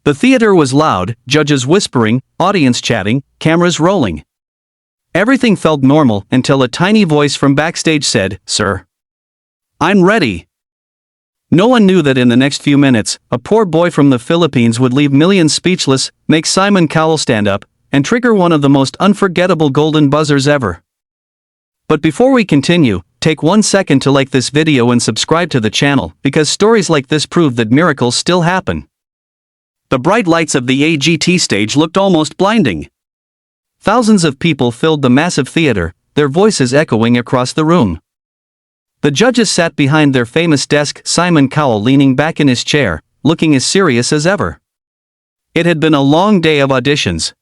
The theater was loud, judges whispering, audience chatting, cameras rolling. Everything felt normal until a tiny voice from backstage said, "Sir, I'm ready." No one knew that in the next few minutes, a poor boy from the Philippines would leave millions speechless, make Simon Cowell stand up, and trigger one of the most unforgettable golden buzzers ever. But before we continue, take 1 second to like this video and subscribe to the channel, because stories like this prove that miracles still happen. The bright lights of the AGT stage looked almost blinding. Thousands of people filled the massive theater, their voices echoing across the room. The judges sat behind their famous desk, Simon Cowell leaning back in his chair, looking as serious as ever. It had been a long day of auditions.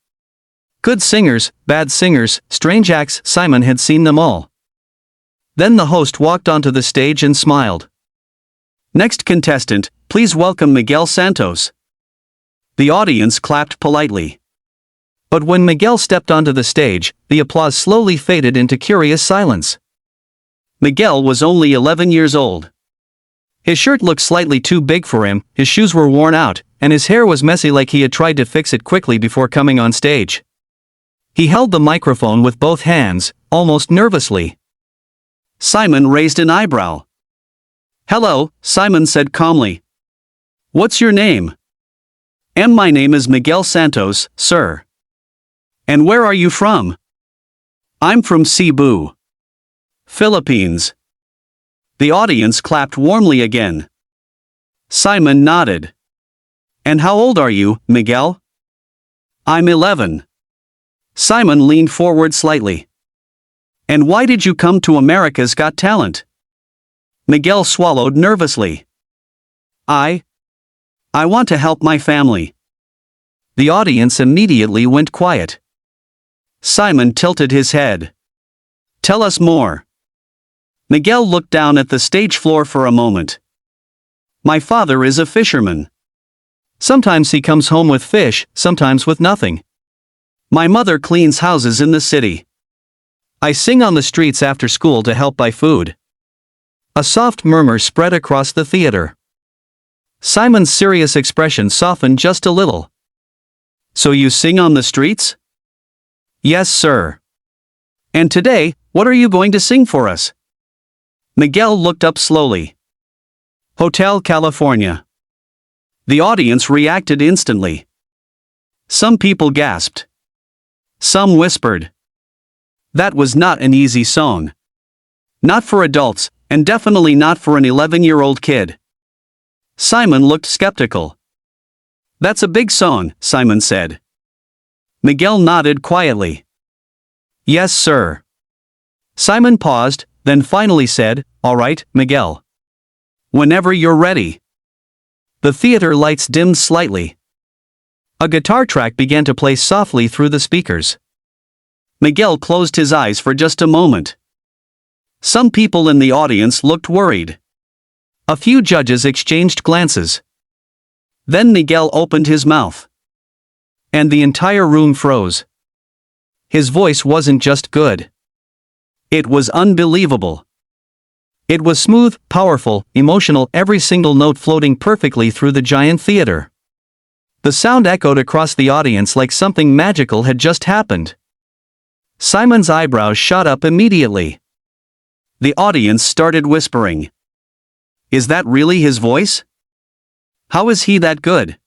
Good singers, bad singers, strange acts, Simon had seen them all. Then the host walked onto the stage and smiled. "Next contestant, please welcome Miguel Santos." The audience clapped politely. But when Miguel stepped onto the stage, the applause slowly faded into curious silence. Miguel was only 11 years old. His shirt looked slightly too big for him, his shoes were worn out, and his hair was messy like he had tried to fix it quickly before coming on stage. He held the microphone with both hands, almost nervously. Simon raised an eyebrow. "Hello," Simon said calmly. "What's your name?" My name is Miguel Santos, sir." "And where are you from?" "I'm from Cebu, Philippines." The audience clapped warmly again. Simon nodded. "And how old are you, Miguel?" "I'm 11. Simon leaned forward slightly. "And why did you come to America's Got Talent?" Miguel swallowed nervously. I want to help my family." The audience immediately went quiet. Simon tilted his head. "Tell us more." Miguel looked down at the stage floor for a moment. "My father is a fisherman. Sometimes he comes home with fish, sometimes with nothing. My mother cleans houses in the city. I sing on the streets after school to help buy food." A soft murmur spread across the theater. Simon's serious expression softened just a little. "So you sing on the streets?" "Yes, sir." "And today, what are you going to sing for us?" Miguel looked up slowly. "Hotel California." The audience reacted instantly. Some people gasped. Some whispered. That was not an easy song. Not for adults, and definitely not for an 11-year-old kid. Simon looked skeptical. "That's a big song," Simon said. Miguel nodded quietly. "Yes, sir." Simon paused, then finally said, "All right, Miguel. Whenever you're ready." The theater lights dimmed slightly. A guitar track began to play softly through the speakers. Miguel closed his eyes for just a moment. Some people in the audience looked worried. A few judges exchanged glances. Then Miguel opened his mouth. And the entire room froze. His voice wasn't just good. It was unbelievable. It was smooth, powerful, emotional, every single note floating perfectly through the giant theater. The sound echoed across the audience like something magical had just happened. Simon's eyebrows shot up immediately. The audience started whispering. Is that really his voice? How is he that good?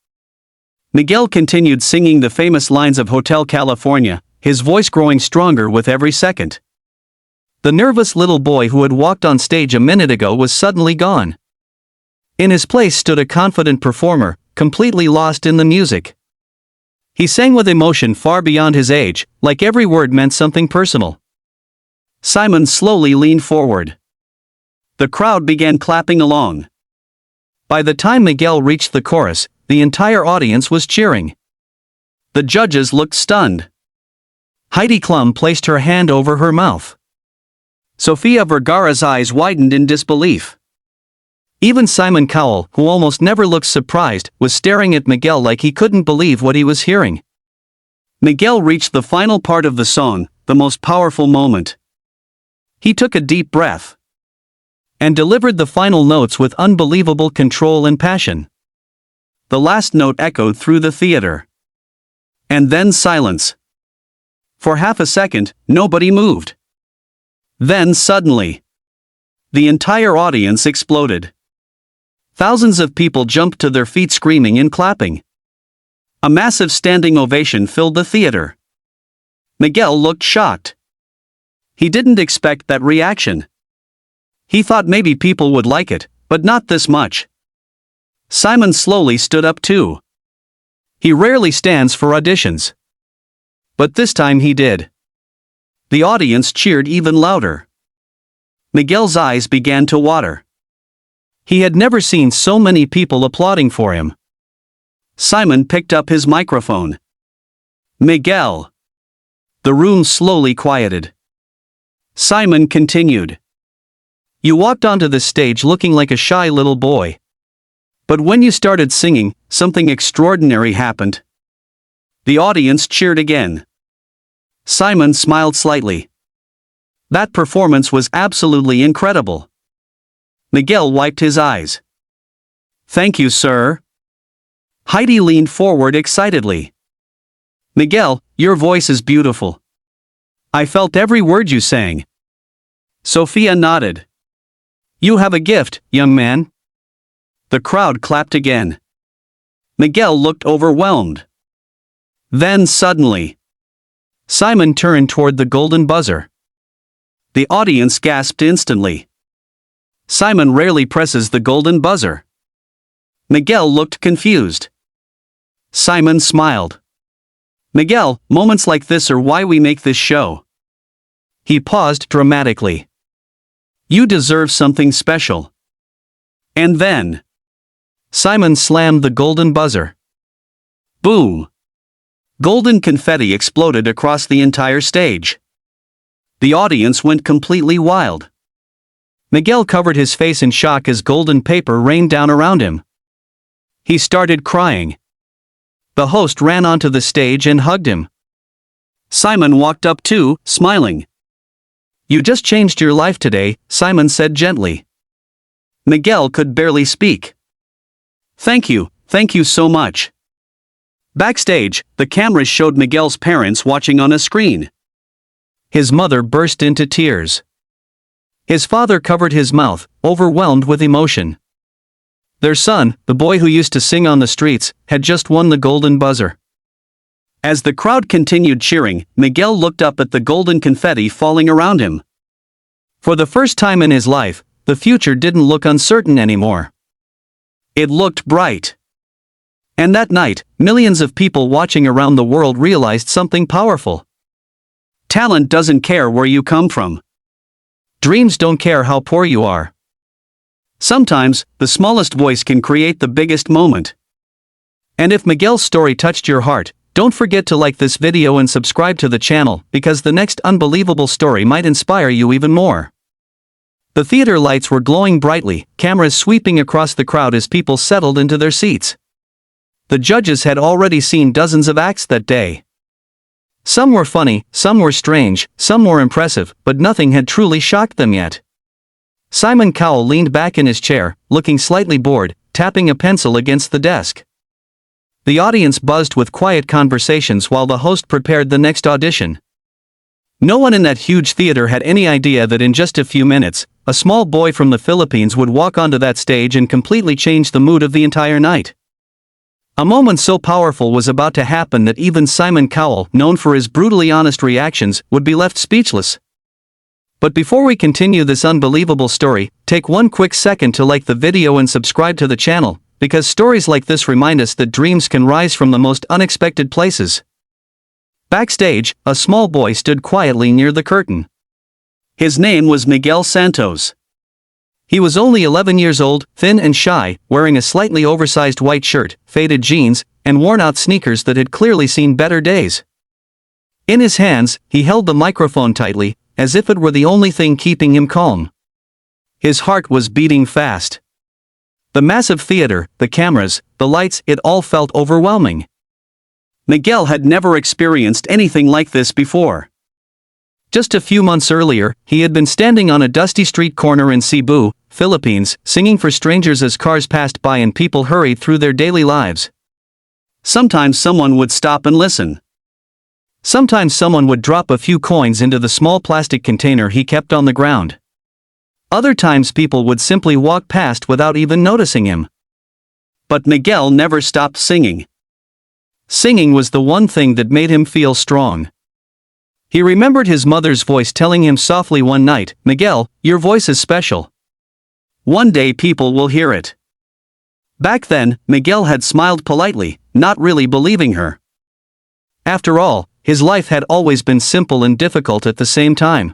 Miguel continued singing the famous lines of Hotel California, his voice growing stronger with every second. The nervous little boy who had walked on stage a minute ago was suddenly gone. In his place stood a confident performer, completely lost in the music. He sang with emotion far beyond his age, like every word meant something personal. Simon slowly leaned forward. The crowd began clapping along. By the time Miguel reached the chorus, the entire audience was cheering. The judges looked stunned. Heidi Klum placed her hand over her mouth. Sofia Vergara's eyes widened in disbelief. Even Simon Cowell, who almost never looks surprised, was staring at Miguel like he couldn't believe what he was hearing. Miguel reached the final part of the song, the most powerful moment. He took a deep breath and delivered the final notes with unbelievable control and passion. the last note echoed through the theater. And then silence. For half a second, nobody moved. Then suddenly, the entire audience exploded. Thousands of people jumped to their feet screaming and clapping. A massive standing ovation filled the theater. Miguel looked shocked. He didn't expect that reaction. He thought maybe people would like it, but not this much. Simon slowly stood up too. He rarely stands for auditions. But this time he did. The audience cheered even louder. Miguel's eyes began to water. He had never seen so many people applauding for him. Simon picked up his microphone. Miguel. The room slowly quieted. Simon continued. You walked onto the stage looking like a shy little boy. But when you started singing, something extraordinary happened. The audience cheered again. Simon smiled slightly. That performance was absolutely incredible. Miguel wiped his eyes. Thank you, sir. Heidi leaned forward excitedly. Miguel, your voice is beautiful. I felt every word you sang. Sophia nodded. You have a gift, young man. The crowd clapped again. Miguel looked overwhelmed. Then suddenly, Simon turned toward the golden buzzer. The audience gasped instantly. Simon rarely presses the golden buzzer. Miguel looked confused. Simon smiled. Miguel, moments like this are why we make this show. He paused dramatically. You deserve something special. And then, Simon slammed the golden buzzer. Boom! Golden confetti exploded across the entire stage. The audience went completely wild. Miguel covered his face in shock as golden paper rained down around him. He started crying. The host ran onto the stage and hugged him. Simon walked up too, smiling. You just changed your life today, Simon said gently. Miguel could barely speak. Thank you so much. Backstage, the cameras showed Miguel's parents watching on a screen. His mother burst into tears. His father covered his mouth, overwhelmed with emotion. Their son, the boy who used to sing on the streets, had just won the golden buzzer. As the crowd continued cheering, Miguel looked up at the golden confetti falling around him. For the first time in his life, the future didn't look uncertain anymore. It looked bright. And that night, millions of people watching around the world realized something powerful. Talent doesn't care where you come from. Dreams don't care how poor you are. Sometimes, the smallest voice can create the biggest moment. And if Miguel's story touched your heart, don't forget to like this video and subscribe to the channel, because the next unbelievable story might inspire you even more. The theater lights were glowing brightly, cameras sweeping across the crowd as people settled into their seats. The judges had already seen dozens of acts that day. Some were funny, some were strange, some were impressive, but nothing had truly shocked them yet. Simon Cowell leaned back in his chair, looking slightly bored, tapping a pencil against the desk. The audience buzzed with quiet conversations while the host prepared the next audition. No one in that huge theater had any idea that in just a few minutes, a small boy from the Philippines would walk onto that stage and completely change the mood of the entire night. A moment so powerful was about to happen that even Simon Cowell, known for his brutally honest reactions, would be left speechless. But before we continue this unbelievable story, take one quick second to like the video and subscribe to the channel, because stories like this remind us that dreams can rise from the most unexpected places. Backstage, a small boy stood quietly near the curtain. His name was Miguel Santos. He was only 11 years old, thin and shy, wearing a slightly oversized white shirt, faded jeans, and worn-out sneakers that had clearly seen better days. In his hands, he held the microphone tightly, as if it were the only thing keeping him calm. His heart was beating fast. The massive theater, the cameras, the lights, it all felt overwhelming. Miguel had never experienced anything like this before. Just a few months earlier, he had been standing on a dusty street corner in Cebu, Philippines, singing for strangers as cars passed by and people hurried through their daily lives. Sometimes someone would stop and listen. Sometimes someone would drop a few coins into the small plastic container he kept on the ground. Other times people would simply walk past without even noticing him. But Miguel never stopped singing. Singing was the one thing that made him feel strong. He remembered his mother's voice telling him softly one night, "Miguel, your voice is special. One day people will hear it." Back then, Miguel had smiled politely, not really believing her. After all, his life had always been simple and difficult at the same time.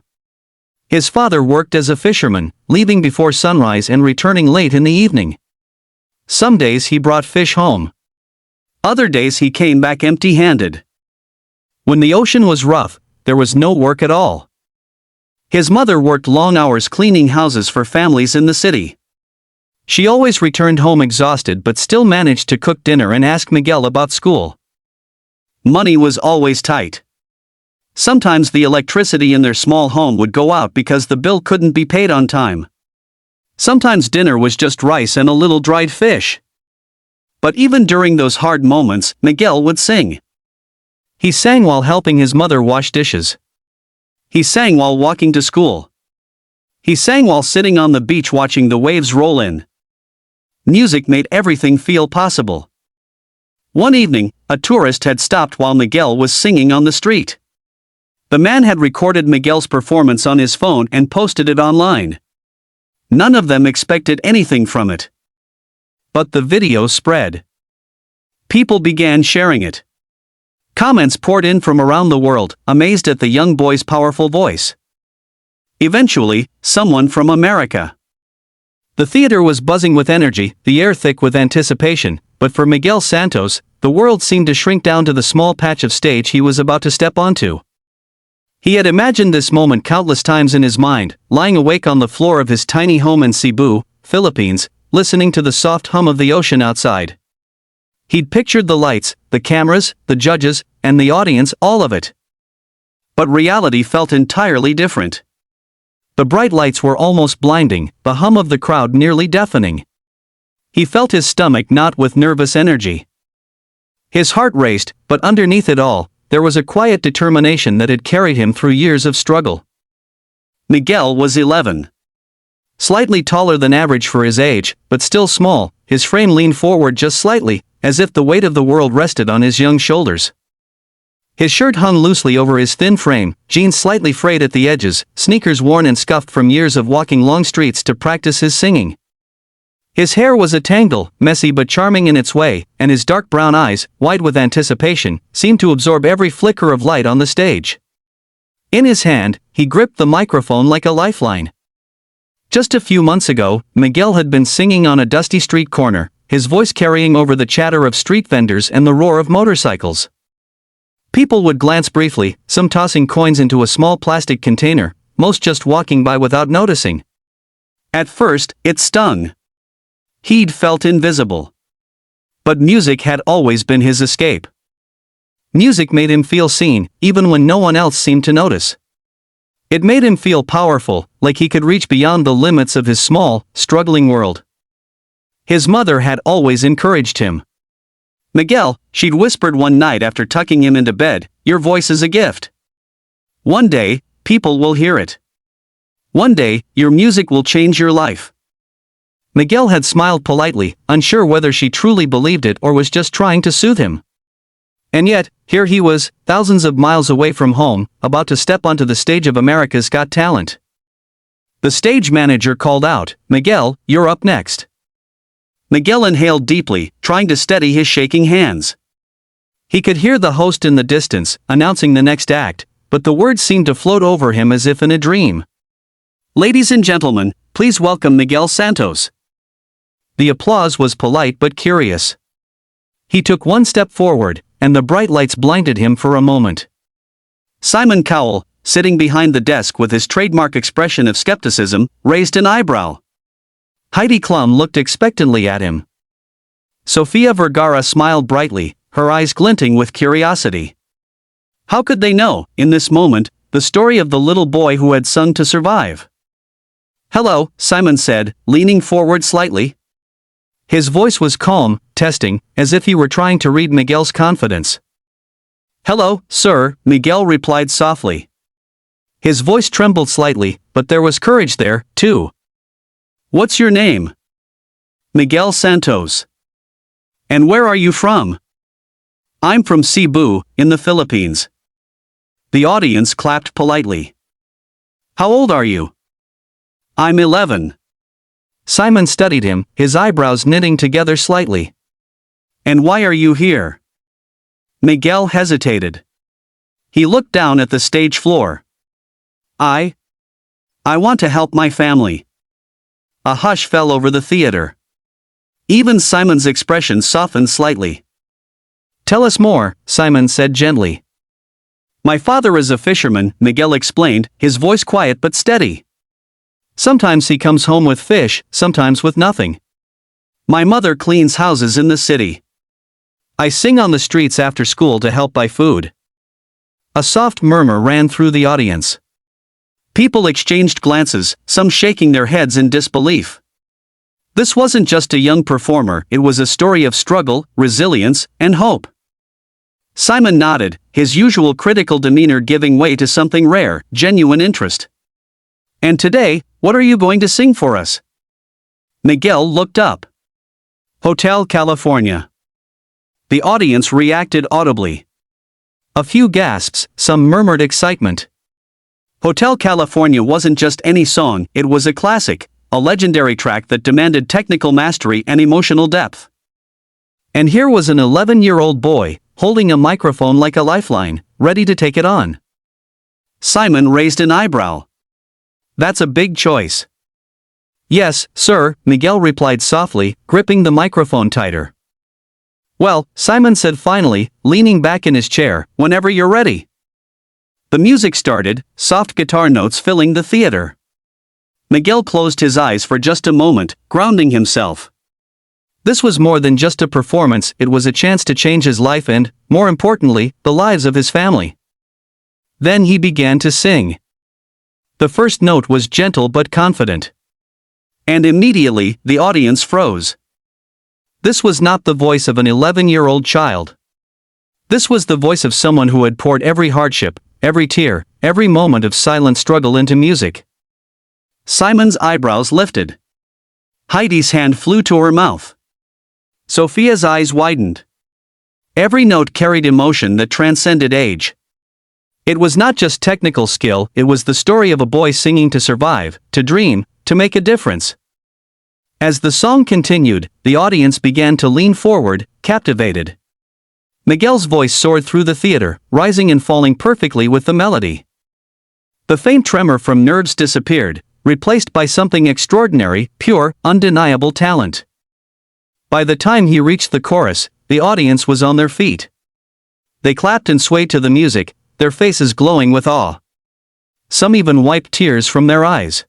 His father worked as a fisherman, leaving before sunrise and returning late in the evening. Some days he brought fish home. Other days he came back empty-handed. When the ocean was rough, there was no work at all. His mother worked long hours cleaning houses for families in the city. She always returned home exhausted but still managed to cook dinner and ask Miguel about school. Money was always tight. Sometimes the electricity in their small home would go out because the bill couldn't be paid on time. Sometimes dinner was just rice and a little dried fish. But even during those hard moments, Miguel would sing. He sang while helping his mother wash dishes. He sang while walking to school. He sang while sitting on the beach watching the waves roll in. Music made everything feel possible. One evening, a tourist had stopped while Miguel was singing on the street. The man had recorded Miguel's performance on his phone and posted it online. None of them expected anything from it. But the video spread. People began sharing it. Comments poured in from around the world, amazed at the young boy's powerful voice. Eventually, someone from America. The theater was buzzing with energy, the air thick with anticipation, but for Miguel Santos, the world seemed to shrink down to the small patch of stage he was about to step onto. He had imagined this moment countless times in his mind, lying awake on the floor of his tiny home in Cebu, Philippines, listening to the soft hum of the ocean outside. He'd pictured the lights, the cameras, the judges, and the audience, all of it. But reality felt entirely different. The bright lights were almost blinding, the hum of the crowd nearly deafening. He felt his stomach knot with nervous energy. His heart raced, but underneath it all, there was a quiet determination that had carried him through years of struggle. Miguel was 11. Slightly taller than average for his age, but still small, his frame leaned forward just slightly, as if the weight of the world rested on his young shoulders. His shirt hung loosely over his thin frame, jeans slightly frayed at the edges, sneakers worn and scuffed from years of walking long streets to practice his singing. His hair was a tangle, messy but charming in its way, and his dark brown eyes, wide with anticipation, seemed to absorb every flicker of light on the stage. In his hand, he gripped the microphone like a lifeline. Just a few months ago, Miguel had been singing on a dusty street corner, his voice carrying over the chatter of street vendors and the roar of motorcycles. People would glance briefly, some tossing coins into a small plastic container, most just walking by without noticing. At first, it stung. He'd felt invisible. But music had always been his escape. Music made him feel seen, even when no one else seemed to notice. It made him feel powerful, like he could reach beyond the limits of his small, struggling world. His mother had always encouraged him. "Miguel," she'd whispered one night after tucking him into bed, "your voice is a gift. One day, people will hear it. One day, your music will change your life." Miguel had smiled politely, unsure whether she truly believed it or was just trying to soothe him. And yet, here he was, thousands of miles away from home, about to step onto the stage of America's Got Talent. The stage manager called out, "Miguel, you're up next." Miguel inhaled deeply, trying to steady his shaking hands. He could hear the host in the distance, announcing the next act, but the words seemed to float over him as if in a dream. "Ladies and gentlemen, please welcome Miguel Santos." The applause was polite but curious. He took one step forward, and the bright lights blinded him for a moment. Simon Cowell, sitting behind the desk with his trademark expression of skepticism, raised an eyebrow. Heidi Klum looked expectantly at him. Sofia Vergara smiled brightly, her eyes glinting with curiosity. How could they know, in this moment, the story of the little boy who had sung to survive? Hello, Simon said, leaning forward slightly. His voice was calm, testing, as if he were trying to read Miguel's confidence. Hello, sir, Miguel replied softly. His voice trembled slightly, but there was courage there, too. What's your name? Miguel Santos. And where are you from? I'm from Cebu, in the Philippines. The audience clapped politely. How old are you? I'm 11. Simon studied him, his eyebrows knitting together slightly. And why are you here? Miguel hesitated. He looked down at the stage floor. I want to help my family. A hush fell over the theater. Even Simon's expression softened slightly. Tell us more, Simon said gently. My father is a fisherman, Miguel explained, his voice quiet but steady. Sometimes he comes home with fish, sometimes with nothing. My mother cleans houses in the city. I sing on the streets after school to help buy food. A soft murmur ran through the audience. People exchanged glances, some shaking their heads in disbelief. This wasn't just a young performer, it was a story of struggle, resilience, and hope. Simon nodded, his usual critical demeanor giving way to something rare, genuine interest. And today, what are you going to sing for us? Miguel looked up. Hotel California. The audience reacted audibly. A few gasps, some murmured excitement. Hotel California wasn't just any song, it was a classic, a legendary track that demanded technical mastery and emotional depth. And here was an 11-year-old boy, holding a microphone like a lifeline, ready to take it on. Simon raised an eyebrow. That's a big choice. Yes, sir, Miguel replied softly, gripping the microphone tighter. Well, Simon said finally, leaning back in his chair, whenever you're ready. The music started, soft guitar notes filling the theater. Miguel closed his eyes for just a moment, grounding himself. This was more than just a performance, it was a chance to change his life and, more importantly, the lives of his family. Then he began to sing. The first note was gentle but confident. And immediately, the audience froze. This was not the voice of an 11-year-old child. This was the voice of someone who had poured every hardship, every tear, every moment of silent struggle into music. Simon's eyebrows lifted. Heidi's hand flew to her mouth. Sophia's eyes widened. Every note carried emotion that transcended age. It was not just technical skill, it was the story of a boy singing to survive, to dream, to make a difference. As the song continued, the audience began to lean forward, captivated. Miguel's voice soared through the theater, rising and falling perfectly with the melody. The faint tremor from nerves disappeared, replaced by something extraordinary, pure, undeniable talent. By the time he reached the chorus, the audience was on their feet. They clapped and swayed to the music, their faces glowing with awe. Some even wiped tears from their eyes.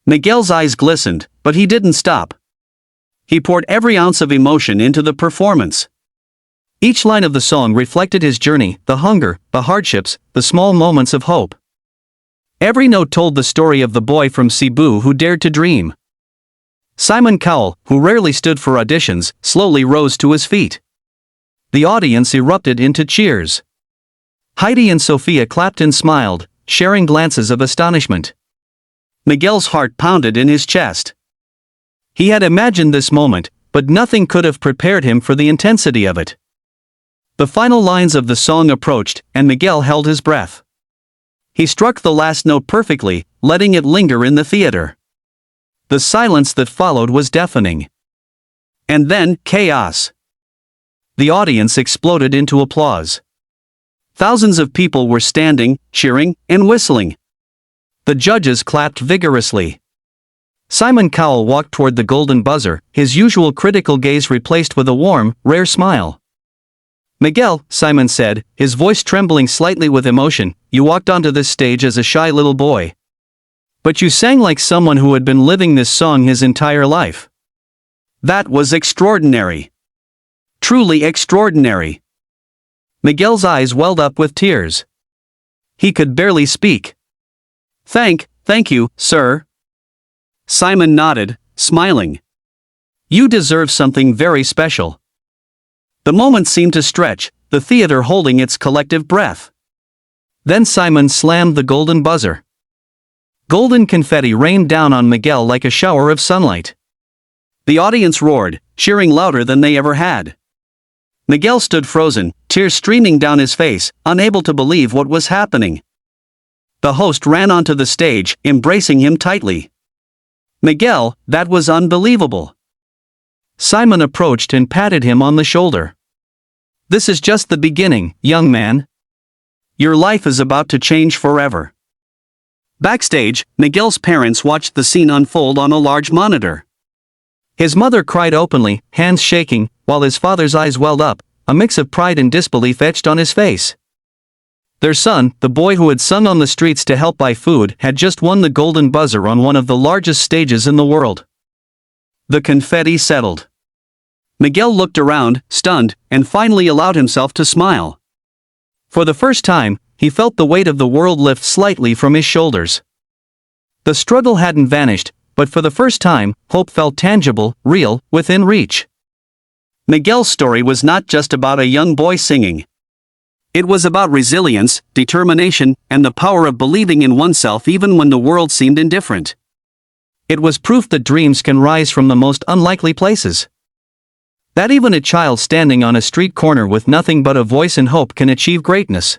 Miguel's eyes glistened, but he didn't stop. He poured every ounce of emotion into the performance. Each line of the song reflected his journey, the hunger, the hardships, the small moments of hope. Every note told the story of the boy from Cebu who dared to dream. Simon Cowell, who rarely stood for auditions, slowly rose to his feet. The audience erupted into cheers. Heidi and Sophia clapped and smiled, sharing glances of astonishment. Miguel's heart pounded in his chest. He had imagined this moment, but nothing could have prepared him for the intensity of it. The final lines of the song approached, and Miguel held his breath. He struck the last note perfectly, letting it linger in the theater. The silence that followed was deafening. And then, chaos. The audience exploded into applause. Thousands of people were standing, cheering, and whistling. The judges clapped vigorously. Simon Cowell walked toward the golden buzzer, his usual critical gaze replaced with a warm, rare smile. Miguel, Simon said, his voice trembling slightly with emotion, you walked onto this stage as a shy little boy. But you sang like someone who had been living this song his entire life. That was extraordinary. Truly extraordinary. Miguel's eyes welled up with tears. He could barely speak. Thank you, sir. Simon nodded, smiling. You deserve something very special. The moment seemed to stretch, the theater holding its collective breath. Then Simon slammed the golden buzzer. Golden confetti rained down on Miguel like a shower of sunlight. The audience roared, cheering louder than they ever had. Miguel stood frozen, tears streaming down his face, unable to believe what was happening. The host ran onto the stage, embracing him tightly. Miguel, that was unbelievable. Simon approached and patted him on the shoulder. This is just the beginning, young man. Your life is about to change forever. Backstage, Miguel's parents watched the scene unfold on a large monitor. His mother cried openly, hands shaking, while his father's eyes welled up, a mix of pride and disbelief etched on his face. Their son, the boy who had sung on the streets to help buy food, had just won the golden buzzer on one of the largest stages in the world. The confetti settled. Miguel looked around, stunned, and finally allowed himself to smile. For the first time, he felt the weight of the world lift slightly from his shoulders. The struggle hadn't vanished, but for the first time, hope felt tangible, real, within reach. Miguel's story was not just about a young boy singing. It was about resilience, determination, and the power of believing in oneself even when the world seemed indifferent. It was proof that dreams can rise from the most unlikely places. That even a child standing on a street corner with nothing but a voice and hope can achieve greatness.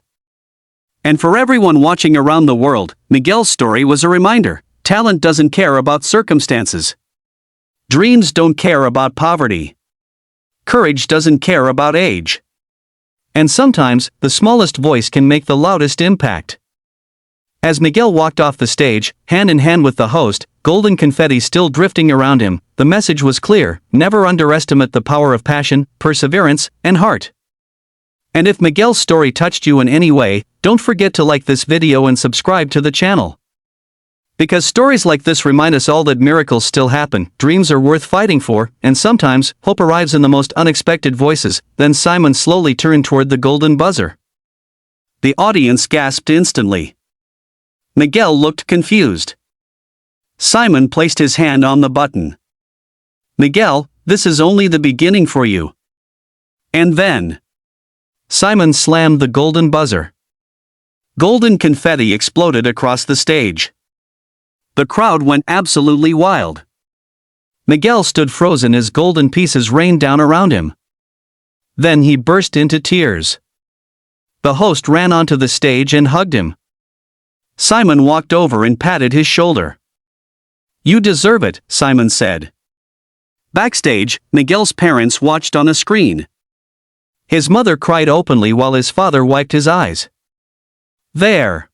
And for everyone watching around the world, Miguel's story was a reminder: talent doesn't care about circumstances. Dreams don't care about poverty. Courage doesn't care about age. And sometimes, the smallest voice can make the loudest impact. As Miguel walked off the stage, hand in hand with the host, golden confetti still drifting around him, the message was clear: never underestimate the power of passion, perseverance, and heart. And if Miguel's story touched you in any way, don't forget to like this video and subscribe to the channel. Because stories like this remind us all that miracles still happen, dreams are worth fighting for, and sometimes, hope arrives in the most unexpected voices. Then Simon slowly turned toward the golden buzzer. The audience gasped instantly. Miguel looked confused. Simon placed his hand on the button. Miguel, this is only the beginning for you. And then Simon slammed the golden buzzer. Golden confetti exploded across the stage. The crowd went absolutely wild. Miguel stood frozen as golden pieces rained down around him. Then he burst into tears. The host ran onto the stage and hugged him. Simon walked over and patted his shoulder. You deserve it, Simon said. Backstage, Miguel's parents watched on a screen. His mother cried openly while his father wiped his eyes. There.